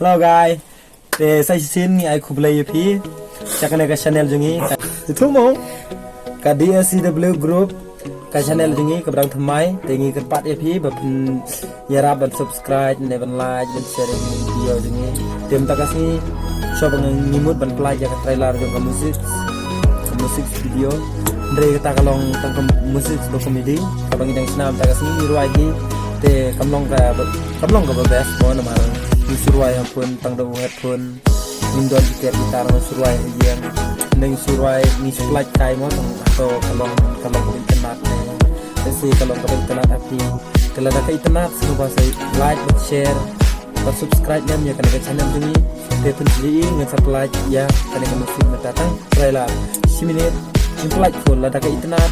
Hello guys, saya sini aku beli pi, cakap ke channel jungi, itu mau, ke DSCW Group, ke channel jungi, ke berang themai, tengi ke part pi, bapun yarab dan subscribe, never like dan sharing video jungi, tim tak kasih, coba ngimut dan pelajar ke trailer juga musik video, dari kita kalau tentang musik komedi, kalau kita senam tak kasih ruaji, te kamlong ke bebas, mau nama suruai pun tang dawu pun mindol jika gitar suruai yang neng suruai ni supply kai mo tang atau kalau internet si kalau ke internet tapi kalau ada internet semua saya like share dan subscribe dan ya ke channel ini pun sendiri nge like ya kan ke musik datang trailer 10 menit like full ada ke internet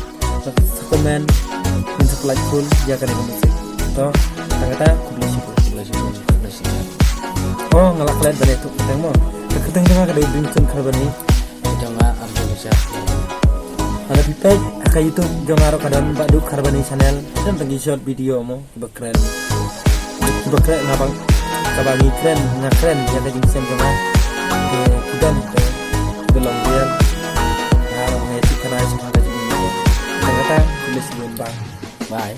komen like full ya kan ke musik to kata publish oh ngelak lihat dari itu keteng mo keteng cuma kada bingkun karbani jangan Indonesia ada pipek akai itu jongaro kadang badu karbani channel dan tenggi short video mo keren ngabang kabangi keren ngakren ya kajing sem jongah kudan belum dia harus ngeti kana sama kajing ini kata tulis belum bye.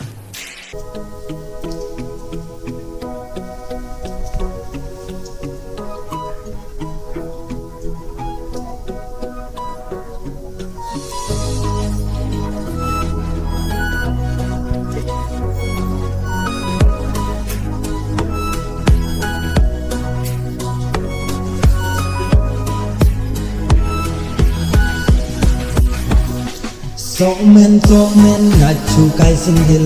Somen ngacu kai singgil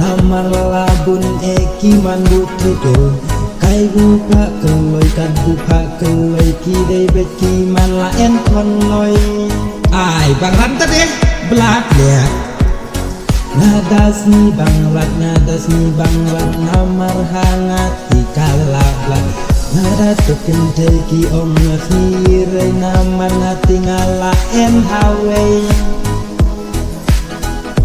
namar labun eki mandu trigel kai buka keloi kan buka keloi kidai beki mala en konloi ai bang ranta deh belak deh nadas ni banglat namar hangat ikalak nada tukin teki om ngire namar ngatingala en hawei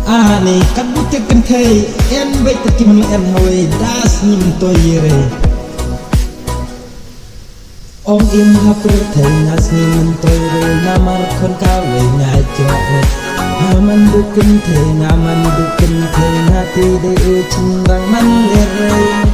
ani kan butik kan kai en baik terkiman en hawe das nim to yere om im hapur thai nas nim to yere namar kon kawe ngajo haman bukin thai ngaman bukin thai ngati de u chingrang man lere